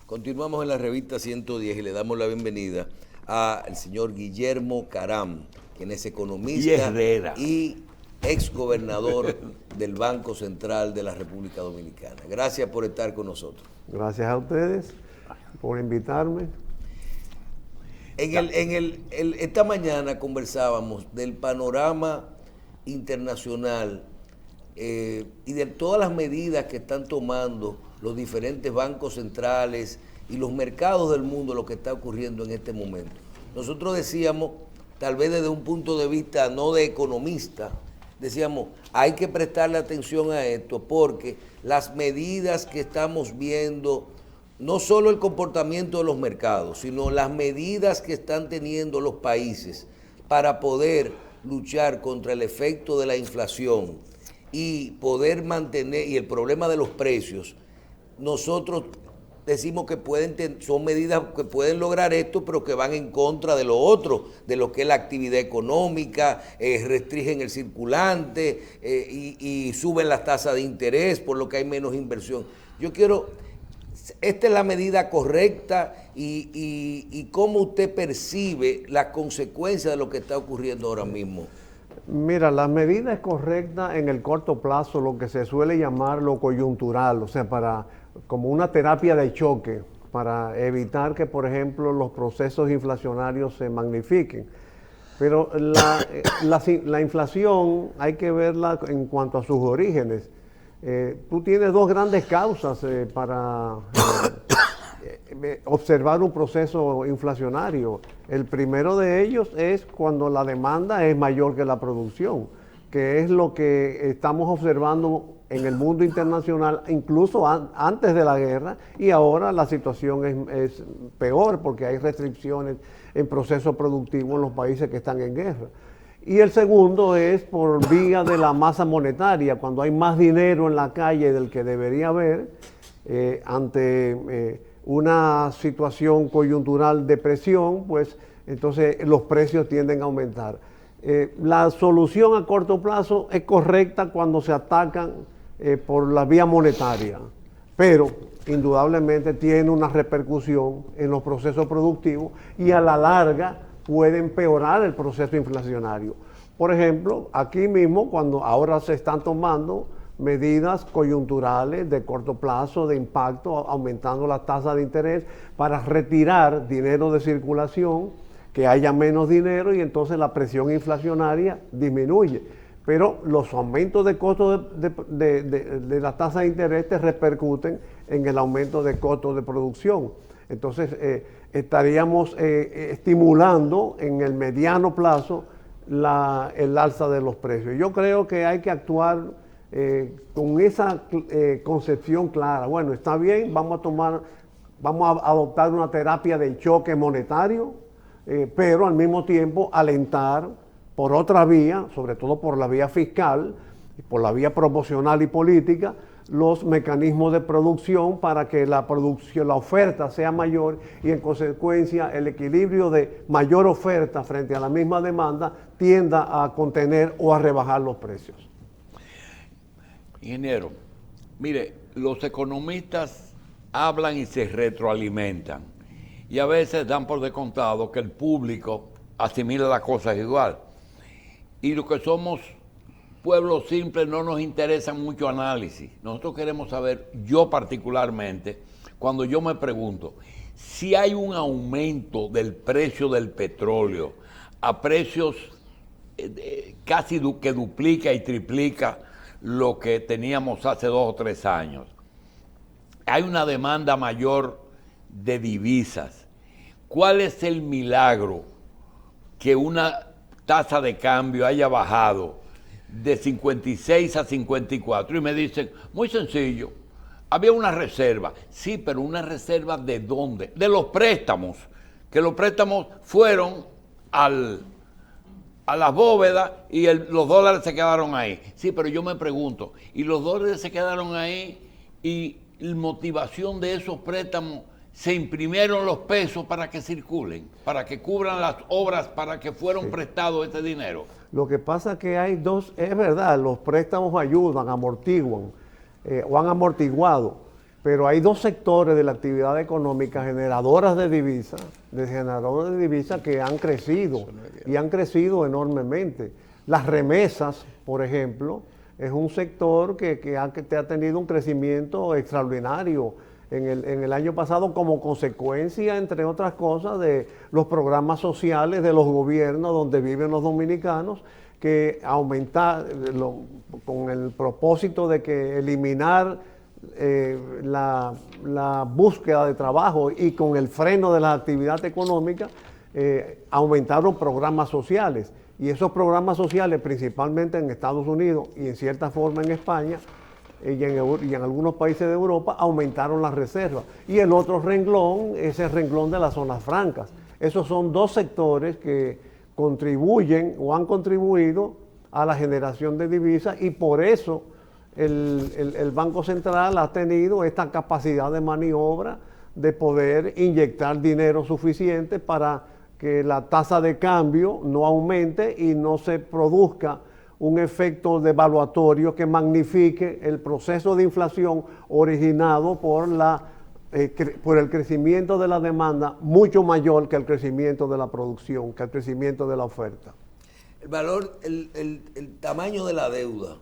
Continuamos en la revista 110 y le damos la bienvenida al señor Guillermo Caram, quien es economista y exgobernador del Banco Central de la República Dominicana. Gracias por estar con nosotros. Gracias a ustedes por invitarme. Esta mañana conversábamos del panorama internacional y de todas las medidas que están tomando los diferentes bancos centrales y los mercados del mundo, lo que está ocurriendo en este momento. Nosotros decíamos, tal vez desde un punto de vista no de economista, decíamos, hay que prestarle atención a esto porque las medidas que estamos viendo, no solo el comportamiento de los mercados, sino las medidas que están teniendo los países para poder luchar contra el efecto de la inflación y poder mantener, y el problema de los precios, nosotros decimos que son medidas que pueden lograr esto, pero que van en contra de lo otro, de lo que es la actividad económica, restringen el circulante y suben las tasas de interés, por lo que hay menos inversión. Esta es la medida correcta y cómo usted percibe las consecuencias de lo que está ocurriendo ahora mismo. Mira, la medida es correcta en el corto plazo, lo que se suele llamar lo coyuntural, o sea, como una terapia de choque, para evitar que, por ejemplo, los procesos inflacionarios se magnifiquen. Pero la inflación hay que verla en cuanto a sus orígenes. Tú tienes dos grandes causas para observar un proceso inflacionario. El primero de ellos es cuando la demanda es mayor que la producción, que es lo que estamos observando en el mundo internacional, incluso antes de la guerra, y ahora la situación es peor porque hay restricciones en proceso productivo en los países que están en guerra. Y el segundo es por vía de la masa monetaria, cuando hay más dinero en la calle del que debería haber, ante una situación coyuntural de presión, pues entonces los precios tienden a aumentar. La solución a corto plazo es correcta cuando se atacan por la vía monetaria, pero indudablemente tiene una repercusión en los procesos productivos y a la larga puede empeorar el proceso inflacionario. Por ejemplo, aquí mismo, cuando ahora se están tomando medidas coyunturales de corto plazo, de impacto, aumentando las tasas de interés para retirar dinero de circulación, que haya menos dinero y entonces la presión inflacionaria disminuye. Pero los aumentos de costos de la tasa de interés te repercuten en el aumento de costos de producción. Entonces estaríamos estimulando en el mediano plazo el alza de los precios. Yo creo que hay que actuar con esa concepción clara. Bueno, está bien, vamos a adoptar una terapia de choque monetario, pero al mismo tiempo alentar por otra vía, sobre todo por la vía fiscal, por la vía promocional y política, los mecanismos de producción para que la oferta sea mayor y en consecuencia el equilibrio de mayor oferta frente a la misma demanda tienda a contener o a rebajar los precios. Ingeniero, mire, los economistas hablan y se retroalimentan y a veces dan por descontado que el público asimila las cosas igual. Y los que somos pueblos simples no nos interesa mucho análisis. Nosotros queremos saber, yo particularmente, cuando yo me pregunto, si hay un aumento del precio del petróleo a precios casi que duplica y triplica lo que teníamos hace 2 o 3 años. Hay una demanda mayor de divisas. ¿Cuál es el milagro que una tasa de cambio haya bajado de 56 a 54? Y me dicen, muy sencillo, había una reserva. Sí, pero una reserva ¿de dónde? De los préstamos, que los préstamos fueron a las bóvedas y los dólares se quedaron ahí. Sí, pero yo me pregunto, ¿y los dólares se quedaron ahí y la motivación de esos préstamos? Se imprimieron los pesos para que circulen, para que cubran las obras, para que fueron prestados ese dinero. Lo que pasa es que hay es verdad, los préstamos ayudan, amortiguan o han amortiguado, pero hay dos sectores de la actividad económica generadoras de divisas, que han crecido y han crecido enormemente. Las remesas, por ejemplo, es un sector que ha tenido un crecimiento extraordinario en el año pasado como consecuencia, entre otras cosas, de los programas sociales de los gobiernos donde viven los dominicanos, que con el propósito de que eliminar la búsqueda de trabajo y con el freno de la actividad económica, aumentaron programas sociales. Y esos programas sociales, principalmente en Estados Unidos y en cierta forma en España y en algunos países de Europa, aumentaron las reservas. Y el otro renglón es el renglón de las zonas francas. Esos son dos sectores que contribuyen o han contribuido a la generación de divisas, y por eso el Banco Central ha tenido esta capacidad de maniobra de poder inyectar dinero suficiente para que la tasa de cambio no aumente y no se produzca un efecto devaluatorio que magnifique el proceso de inflación originado por el crecimiento de la demanda mucho mayor que el crecimiento de la producción, que el crecimiento de la oferta. El valor, el tamaño de la deuda,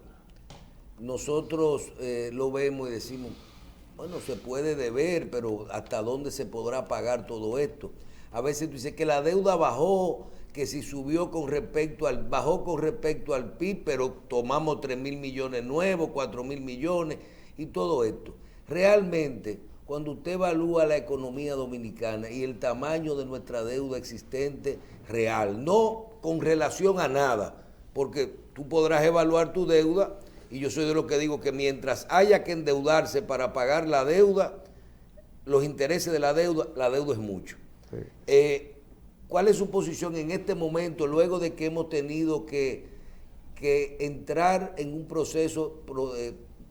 nosotros lo vemos y decimos, bueno, se puede deber, pero ¿hasta dónde se podrá pagar todo esto? A veces tú dices que la deuda bajó, que si subió bajó con respecto al PIB, pero tomamos 3.000 millones nuevos, 4.000 millones y todo esto. Realmente, cuando usted evalúa la economía dominicana y el tamaño de nuestra deuda existente real, no con relación a nada, porque tú podrás evaluar tu deuda, y yo soy de los que digo que mientras haya que endeudarse para pagar la deuda, los intereses de la deuda es mucho. Sí. ¿Cuál es su posición en este momento, luego de que hemos tenido que entrar en un proceso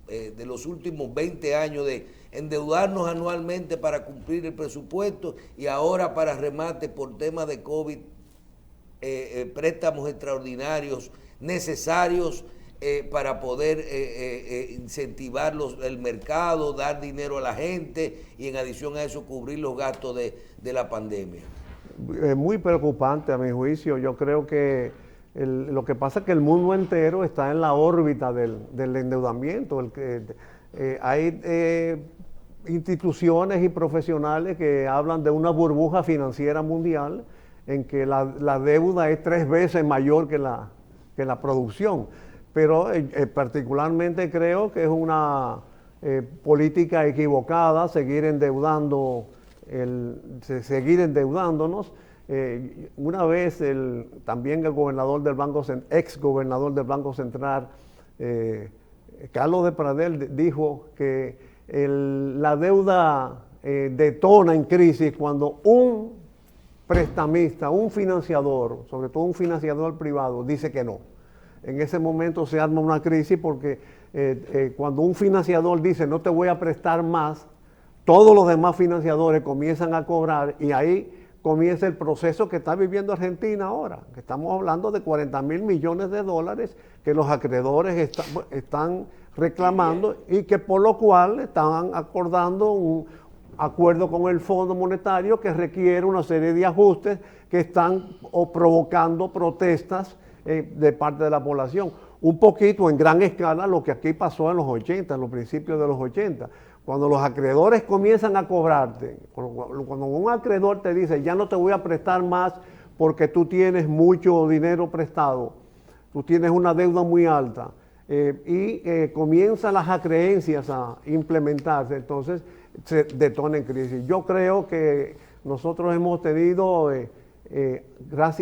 de los últimos 20 años de endeudarnos anualmente para cumplir el presupuesto, y ahora para remate por temas de COVID, préstamos extraordinarios necesarios para poder incentivar el mercado, dar dinero a la gente y en adición a eso cubrir los gastos de la pandemia? Muy preocupante a mi juicio. Yo creo que lo que pasa es que el mundo entero está en la órbita del endeudamiento. Hay instituciones y profesionales que hablan de una burbuja financiera mundial en que la deuda es 3 veces mayor que la producción. Pero particularmente creo que es una política equivocada seguir endeudándonos. Una vez también el gobernador del ex gobernador del Banco Central, Carlos de Pradel, dijo que la deuda detona en crisis cuando un prestamista, un financiador, sobre todo un financiador privado, dice que no. En ese momento se arma una crisis porque cuando un financiador dice no te voy a prestar más, todos los demás financiadores comienzan a cobrar, y ahí comienza el proceso que está viviendo Argentina ahora, que estamos hablando de 40.000 millones de dólares que los acreedores están reclamando, y que por lo cual están acordando un acuerdo con el Fondo Monetario que requiere una serie de ajustes que están provocando protestas de parte de la población. Un poquito en gran escala lo que aquí pasó en los 80, en los principios de los 80. Cuando los acreedores comienzan a cobrarte, cuando un acreedor te dice ya no te voy a prestar más porque tú tienes mucho dinero prestado, tú tienes una deuda muy alta, y comienzan las acreencias a implementarse, entonces se detona en crisis. Yo creo que nosotros hemos tenido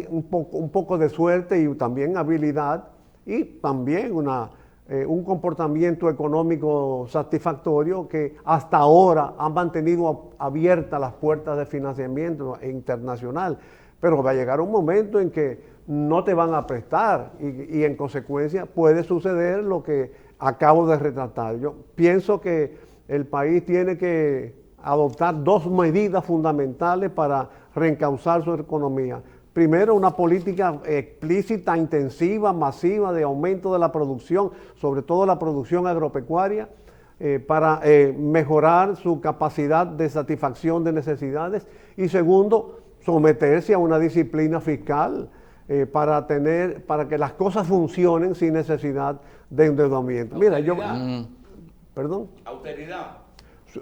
un poco de suerte y también habilidad, y también un comportamiento económico satisfactorio que hasta ahora han mantenido abiertas las puertas de financiamiento internacional, pero va a llegar un momento en que no te van a prestar y en consecuencia puede suceder lo que acabo de retratar. Yo pienso que el país tiene que adoptar 2 medidas fundamentales para reencauzar su economía. Primero, una política explícita, intensiva, masiva de aumento de la producción, sobre todo la producción agropecuaria, para mejorar su capacidad de satisfacción de necesidades y segundo, someterse a una disciplina fiscal para que las cosas funcionen sin necesidad de endeudamiento. Mira, yo... ¿Perdón? Austeridad.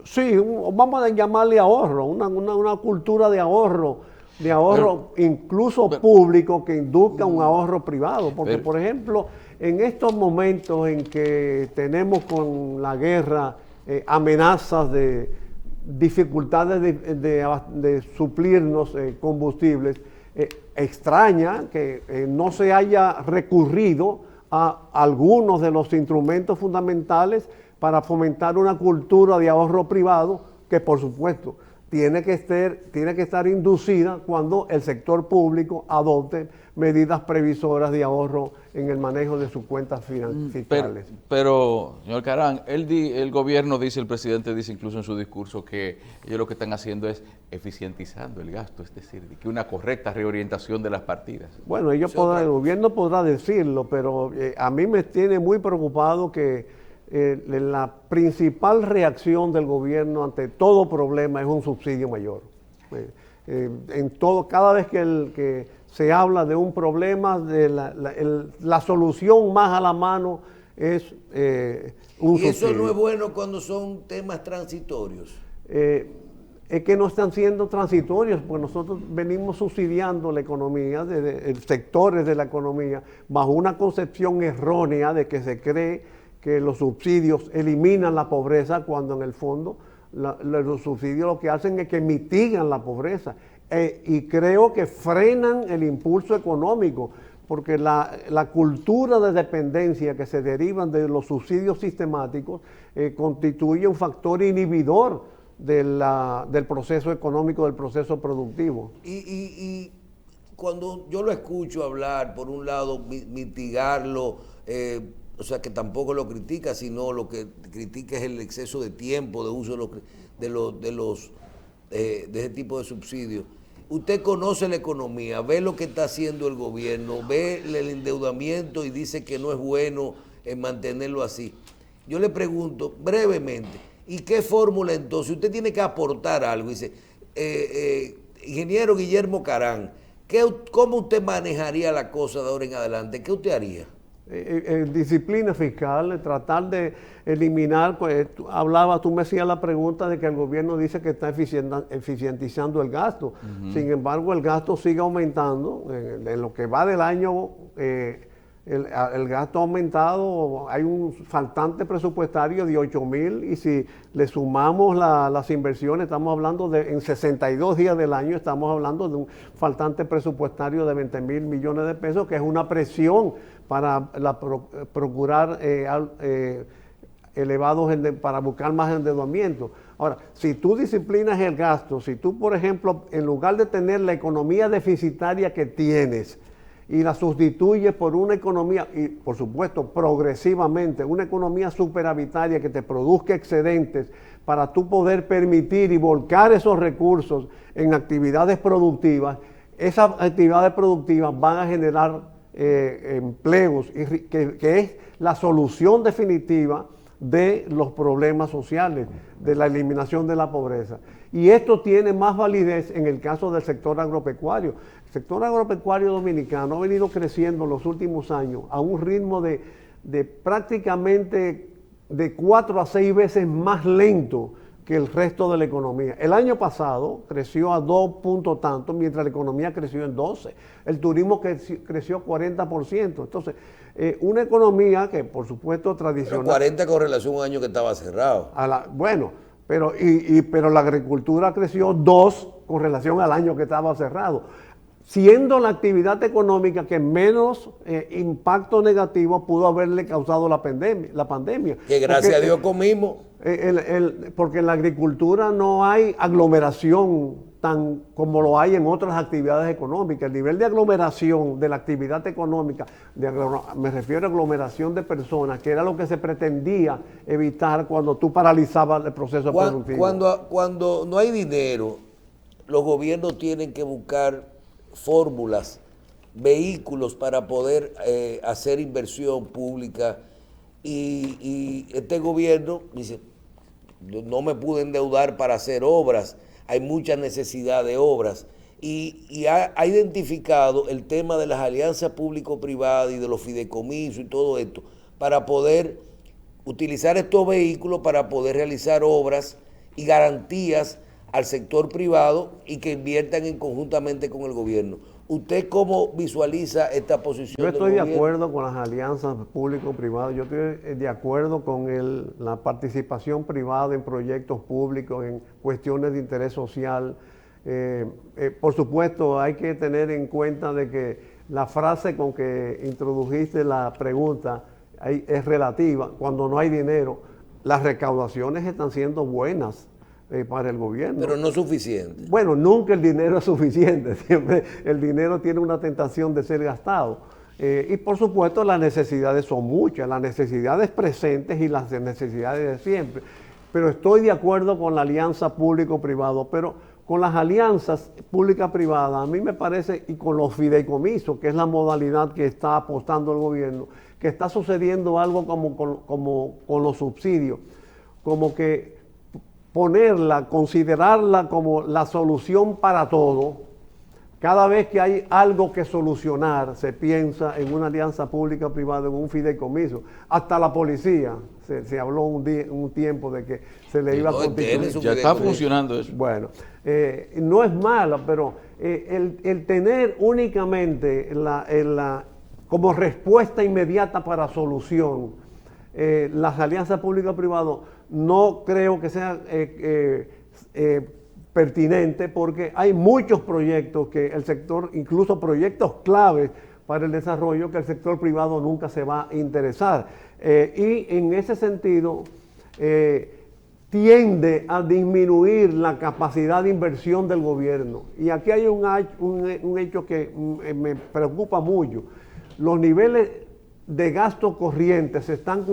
Sí, vamos a llamarle ahorro, una cultura de ahorro incluso público que induzca un ahorro privado. Porque, por ejemplo, en estos momentos en que tenemos con la guerra amenazas de dificultades de suplirnos combustibles, extraña que no se haya recurrido a algunos de los instrumentos fundamentales para fomentar una cultura de ahorro privado que, por supuesto, tiene que estar inducida cuando el sector público adopte medidas previsoras de ahorro en el manejo de sus cuentas fiscales. Pero, señor Caran, el gobierno dice, el presidente dice incluso en su discurso que ellos lo que están haciendo es eficientizando el gasto, es decir, que una correcta reorientación de las partidas. Bueno, el gobierno podrá decirlo, pero a mí me tiene muy preocupado que la principal reacción del gobierno ante todo problema es un subsidio mayor. Cada vez que se habla de un problema, la solución más a la mano es un subsidio. ¿Y eso no es bueno cuando son temas transitorios? Es que no están siendo transitorios, porque nosotros venimos subsidiando la economía, sectores de la economía, bajo una concepción errónea de que se cree que los subsidios eliminan la pobreza, cuando en el fondo los subsidios lo que hacen es que mitigan la pobreza y creo que frenan el impulso económico, porque la cultura de dependencia que se derivan de los subsidios sistemáticos constituye un factor inhibidor del proceso económico, del proceso productivo. Y cuando yo lo escucho hablar, por un lado, mitigarlo, o sea, que tampoco lo critica, sino lo que critica es el exceso de tiempo de uso de ese tipo de subsidios. Usted conoce la economía, ve lo que está haciendo el gobierno, ve el endeudamiento y dice que no es bueno mantenerlo así. Yo le pregunto brevemente, ¿y qué fórmula entonces? Usted tiene que aportar algo. Dice, ingeniero Guillermo Caran, ¿cómo usted manejaría la cosa de ahora en adelante? ¿Qué usted haría? Disciplina fiscal, tratar de eliminar, pues, tú me hacías la pregunta de que el gobierno dice que está eficientizando el gasto. Sin embargo, el gasto sigue aumentando. En lo que va del año, el gasto ha aumentado, hay un faltante presupuestario de 8,000 y si le sumamos las inversiones, estamos hablando en 62 días del año, estamos hablando de un faltante presupuestario de 20,000 millones de pesos, que es una presión para procurar para buscar más endeudamiento. Ahora, si tú disciplinas el gasto, si tú, por ejemplo, en lugar de tener la economía deficitaria que tienes y la sustituyes por una economía, y por supuesto progresivamente, una economía superavitaria que te produzca excedentes para tú poder permitir y volcar esos recursos en actividades productivas, esas actividades productivas van a generar empleos, que es la solución definitiva de los problemas sociales, de la eliminación de la pobreza. Y esto tiene más validez en el caso del sector agropecuario. El sector agropecuario dominicano ha venido creciendo en los últimos años a un ritmo de prácticamente de 4 a 6 veces más lento que el resto de la economía. El año pasado creció a 2 puntos tanto, mientras la economía creció en 12. El turismo creció 40%. Entonces, una economía que, por supuesto, tradicional... Pero 40 con relación a un año que estaba cerrado. Pero la agricultura creció 2 con relación al año que estaba cerrado, siendo la actividad económica que menos impacto negativo pudo haberle causado la pandemia. Que gracias a Dios comimos. Porque en la agricultura no hay aglomeración tan como lo hay en otras actividades económicas. El nivel de aglomeración de la actividad económica, me refiero a aglomeración de personas, que era lo que se pretendía evitar cuando tú paralizabas el proceso productivo. Cuando no hay dinero, los gobiernos tienen que buscar fórmulas, vehículos para poder hacer inversión pública y este gobierno dice, no me pude endeudar para hacer obras, hay mucha necesidad de obras, y ha identificado el tema de las alianzas público-privadas y de los fideicomisos y todo esto, para poder utilizar estos vehículos para poder realizar obras y garantías al sector privado y que inviertan conjuntamente con el gobierno. ¿Usted cómo visualiza esta posición Yo del estoy de gobierno? acuerdo con las alianzas público-privadas, yo estoy de acuerdo con la participación privada en proyectos públicos, en cuestiones de interés social. Por supuesto, hay que tener en cuenta de que la frase con que introdujiste la pregunta es relativa. Cuando no hay dinero, las recaudaciones están siendo buenas para el gobierno. Pero no suficiente. Bueno, nunca el dinero es suficiente, siempre el dinero tiene una tentación de ser gastado. Y por supuesto las necesidades son muchas, las necesidades presentes y las necesidades de siempre. Pero estoy de acuerdo con la alianza público-privado, pero con las alianzas pública-privadas, a mí me parece, y con los fideicomisos, que es la modalidad que está apostando el gobierno, que está sucediendo algo como con los subsidios, como que considerarla como la solución para todo. Cada vez que hay algo que solucionar, se piensa en una alianza pública-privada, en un fideicomiso. Hasta la policía, se habló un tiempo de que se le iba a constituir. Ya está funcionando eso. Bueno, no es mala, pero el tener únicamente como respuesta inmediata para solución las alianzas público-privadas, no creo que sea pertinente, porque hay muchos proyectos que el sector, incluso proyectos claves para el desarrollo, que el sector privado nunca se va a interesar. Y en ese sentido, tiende a disminuir la capacidad de inversión del gobierno. Y aquí hay un hecho que me preocupa mucho. Los niveles de gasto corriente se están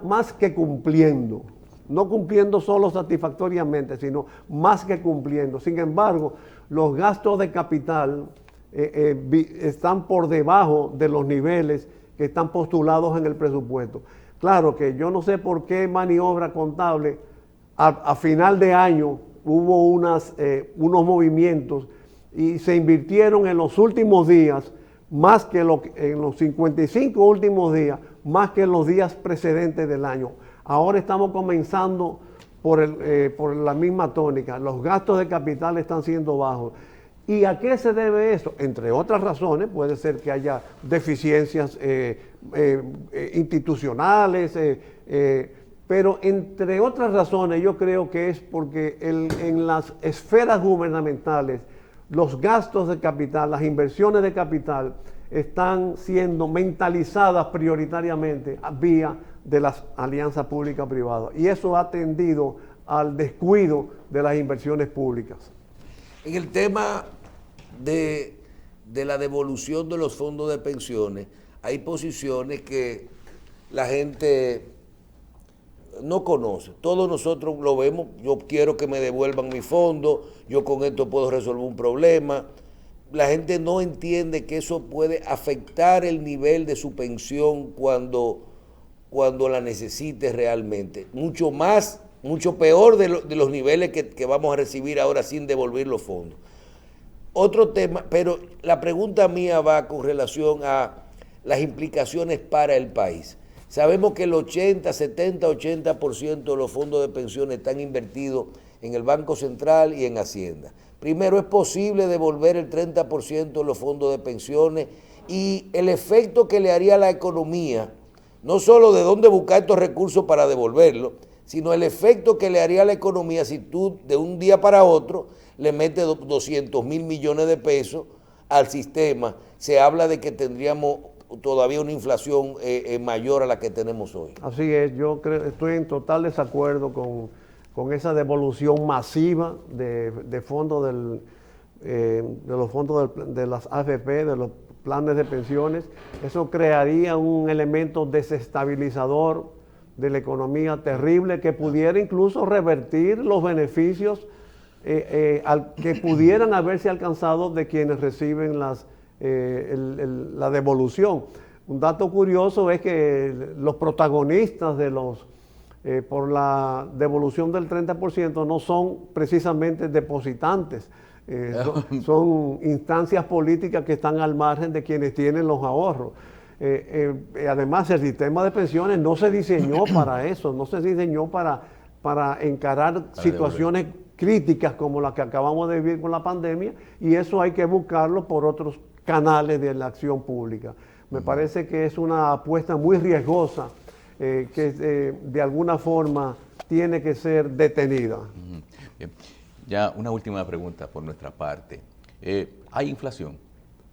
más que cumpliendo, no cumpliendo solo satisfactoriamente, sino más que cumpliendo. Sin embargo, los gastos de capital están por debajo de los niveles que están postulados en el presupuesto. Claro que yo no sé por qué maniobra contable, a final de año hubo unos movimientos y se invirtieron en los últimos días más que en los 55 últimos días, más que en los días precedentes del año. Ahora estamos comenzando por la misma tónica. Los gastos de capital están siendo bajos. ¿Y a qué se debe eso? Entre otras razones, puede ser que haya deficiencias institucionales, pero entre otras razones yo creo que es porque en las esferas gubernamentales los gastos de capital, las inversiones de capital están siendo mentalizadas prioritariamente vía de las alianzas pública-privadas. Y eso ha tendido al descuido de las inversiones públicas. En el tema de la devolución de los fondos de pensiones, hay posiciones que la gente no conoce. Todos nosotros lo vemos, yo quiero que me devuelvan mi fondo, yo con esto puedo resolver un problema. La gente no entiende que eso puede afectar el nivel de su pensión cuando la necesite realmente. Mucho más, mucho peor de los niveles que vamos a recibir ahora sin devolver los fondos. Otro tema, pero la pregunta mía va con relación a las implicaciones para el país. Sabemos que el 80% de los fondos de pensiones están invertidos en el Banco Central y en Hacienda. Primero, ¿es posible devolver el 30% de los fondos de pensiones? Y el efecto que le haría a la economía, no solo de dónde buscar estos recursos para devolverlos, sino el efecto que le haría a la economía si tú de un día para otro le metes 200.000 millones de pesos al sistema. Se habla de que tendríamos todavía una inflación mayor a la que tenemos hoy. Así es, estoy en total desacuerdo con esa devolución masiva de fondos de los fondos de las AFP, de los planes de pensiones. Eso crearía un elemento desestabilizador de la economía terrible que pudiera incluso revertir los beneficios que pudieran haberse alcanzado de quienes reciben la devolución. Un dato curioso es que los protagonistas de por la devolución del 30% no son precisamente depositantes, son instancias políticas que están al margen de quienes tienen los ahorros. Además, el sistema de pensiones no se diseñó para eso, no se diseñó para encarar situaciones críticas como las que acabamos de vivir con la pandemia, y eso hay que buscarlo por otros canales de la acción pública. Me parece que es una apuesta muy riesgosa que de alguna forma tiene que ser detenida. Bien. Ya una última pregunta por nuestra parte. ¿Hay inflación?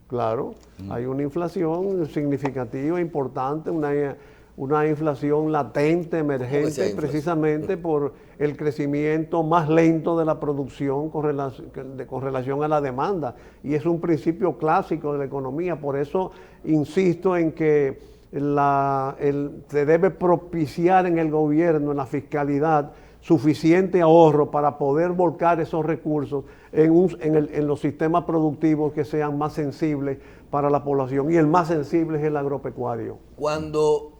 Claro, hay una inflación significativa, importante, una inflación latente, emergente, precisamente por el crecimiento más lento de la producción con relación a la demanda. Y es un principio clásico de la economía. Por eso insisto en que se debe propiciar en el gobierno, en la fiscalidad, suficiente ahorro para poder volcar esos recursos en los sistemas productivos que sean más sensibles para la población, y el más sensible es el agropecuario. Cuando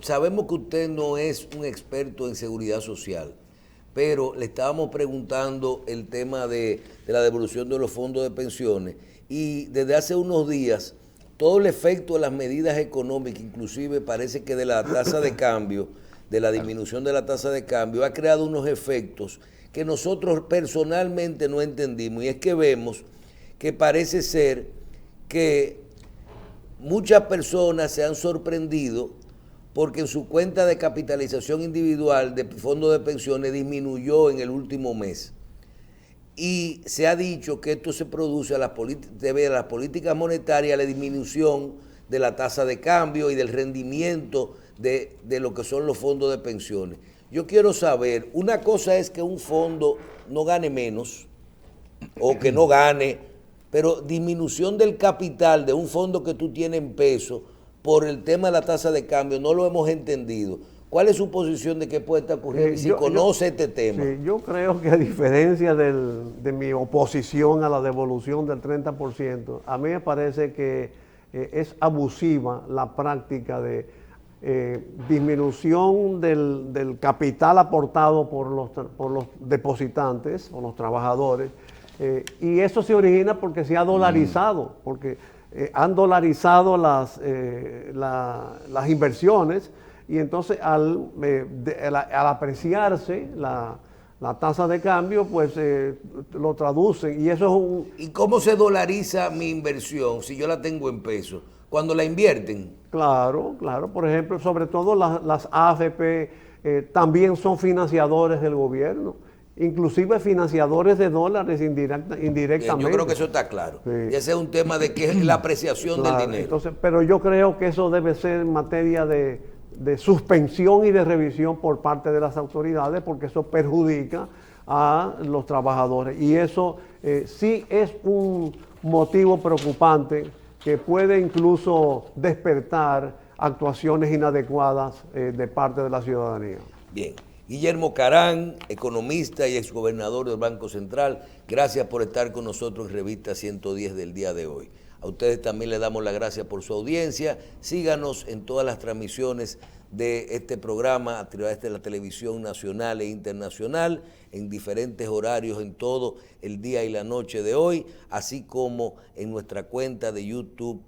sabemos que usted no es un experto en seguridad social, pero le estábamos preguntando el tema de la devolución de los fondos de pensiones, y desde hace unos días todo el efecto de las medidas económicas, inclusive parece que de la tasa de cambio, de la disminución de la tasa de cambio, ha creado unos efectos que nosotros personalmente no entendimos, y es que vemos que parece ser que muchas personas se han sorprendido porque en su cuenta de capitalización individual de fondo de pensiones disminuyó en el último mes. Y se ha dicho que esto se produce debe a las políticas monetarias, a la disminución de la tasa de cambio y del rendimiento de lo que son los fondos de pensiones. Yo quiero saber, una cosa es que un fondo no gane menos o que no gane, pero disminución del capital de un fondo que tú tienes en pesos por el tema de la tasa de cambio, no lo hemos entendido. ¿Cuál es su posición de qué puede estar ocurriendo? Si conoce este tema. Sí, yo creo que a diferencia de mi oposición a la devolución del 30%, a mí me parece que es abusiva la práctica de disminución del capital aportado por los depositantes o los trabajadores, y eso se origina porque se ha dolarizado, porque han dolarizado las inversiones, y entonces al apreciarse la tasa de cambio, pues lo traducen, y eso es un... ¿Y cómo se dolariza mi inversión si yo la tengo en pesos? ¿Cuando la invierten? Claro, por ejemplo, sobre todo las AFP también son financiadores del gobierno, inclusive financiadores de dólares indirectamente. Bien, yo creo que eso está claro. Sí. Y ese es un tema de que es la apreciación del dinero. Entonces, pero yo creo que eso debe ser materia de suspensión y de revisión por parte de las autoridades, porque eso perjudica a los trabajadores. Y eso sí es un motivo preocupante que puede incluso despertar actuaciones inadecuadas de parte de la ciudadanía. Bien. Guillermo Carán, economista y exgobernador del Banco Central, gracias por estar con nosotros en Revista 110 del día de hoy. A ustedes también les damos las gracias por su audiencia. Síganos en todas las transmisiones de este programa a través de la televisión nacional e internacional, en diferentes horarios en todo el día y la noche de hoy, así como en nuestra cuenta de YouTube,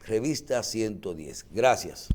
Revista 110. Gracias.